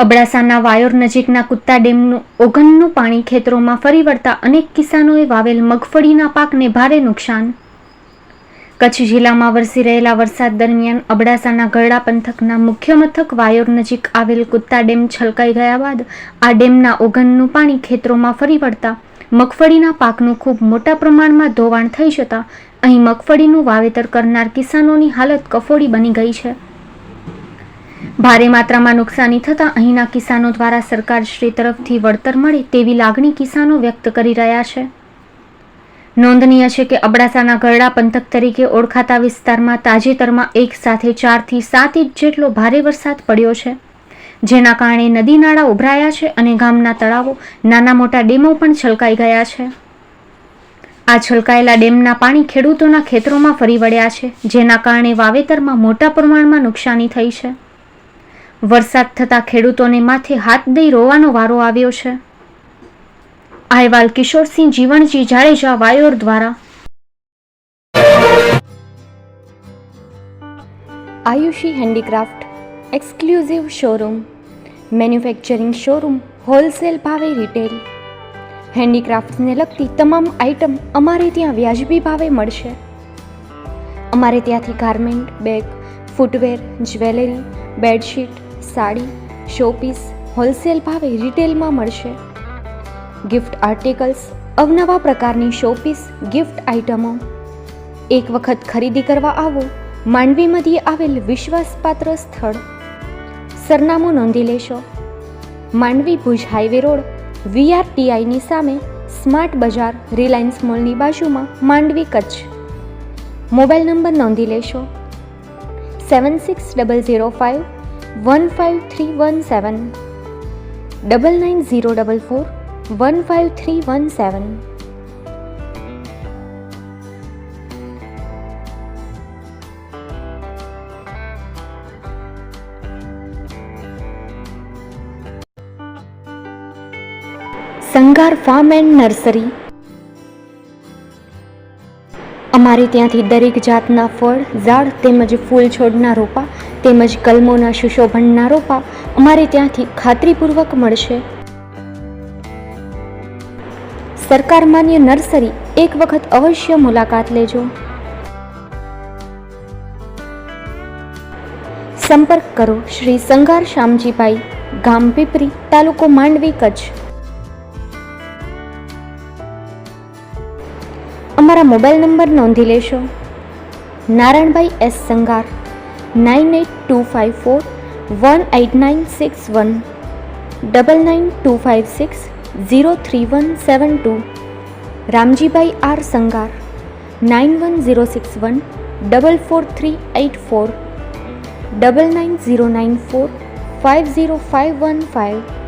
અબડાસાના વાયોર નજીકના કુત્તા ડેમનું ઓગનનું પાણી ખેતરોમાં ફરી વળતા અનેક કિસાનોએ વાવેલ મગફળીના પાકને ભારે નુકસાન. કચ્છ જિલ્લામાં વરસી રહેલા વરસાદ દરમિયાન અબડાસાના ગરડા પંથકના મુખ્ય મથક વાયોર નજીક આવેલ કુત્તા ડેમ છલકાઈ ગયા બાદ આ ડેમના ઓગનનું પાણી ખેતરોમાં ફરી વળતા મગફળીના પાકનું ખૂબ મોટા પ્રમાણમાં ધોવાણ થઈ જતા અહીં મગફળીનું વાવેતર કરનાર કિસાનોની હાલત કફોડી બની ગઈ છે. ભારે માત્રામાં નુકસાની થતાં અહીંના કિસાનો દ્વારા સરકારશ્રી તરફથી વળતર મળે તેવી લાગણી કિસાનો વ્યક્ત કરી રહ્યા છે. નોંધનીય છે કે અબડાસાના ગરડા પંથક તરીકે ઓળખાતા વિસ્તારમાં તાજેતરમાં એક સાથે 4 થી 7 ઇંચ જેટલો ભારે વરસાદ પડ્યો છે, જેના કારણે નદી નાળા ઉભરાયા છે અને ગામના તળાવો, નાના મોટા ડેમો પણ છલકાઈ ગયા છે. આ છલકાયેલા ડેમના પાણી ખેડૂતોના ખેતરોમાં ફરી વળ્યા છે, જેના કારણે વાવેતરમાં મોટા પ્રમાણમાં નુકસાની થઈ છે. વરસાદ થતાં ખેડૂતોને માથે હાથ દઈ રોવાનો વારો આવ્યો છે. અહેવાલ કિશોરસિંહ જીવણજી જાડેજા, વાયોર દ્વારા. Ayushi handicraft exclusive showroom, manufacturing showroom, wholesale ભાવે રિટેલ. હેન્ડીક્રાફ્ટ્સને લગતી તમામ આઇટમ અમારે ત્યાં વ્યાજબી ભાવે મળશે. અમારે ત્યાંથી garment, bag, footwear, jewellery, bedsheet, sari, showpiece wholesale ભાવે રિટેલમાં મળશે. ગિફ્ટ આર્ટિકલ્સ, અવનવા પ્રકારની શોપીસ ગિફ્ટ આઇટમો. એક વખત ખરીદી કરવા આવો. માંડવી મધ્યે આવેલ વિશ્વાસપાત્ર સ્થળ. સરનામું નોંધી લેશો. માંડવી ભુજ હાઈવે રોડ, VRTIની સામે, સ્માર્ટ બજાર, રિલાયન્સ મોલની બાજુમાં, માંડવી, કચ્છ. મોબાઈલ નંબર નોંધી લેશો. 7605 15317 99044 15317. Sangar farm and nursery. અમારે ત્યાંથી દરેક જાતના ફળ, ઝાડ તેમજ ફૂલ છોડના રોપા તેમજ કલમોના સુશોભનના રોપા અમારે ત્યાંથી ખાતરીપૂર્વક મળશે. સરકાર માન્ય નર્સરી એક વખત અવશ્ય મુલાકાત લેજો. સંપર્ક કરો શ્રી સંગાર શામજીભાઈ, ગામ પીપરી, તાલુકો માંડવી, કચ્છ. અમારા મોબાઈલ નંબર નોંધી લેશો. નારાયણભાઈ S. સંગાર 98254 18961 99256 03172. રામજીભાઈ R. સંગાર 91061 44384 99094 50515.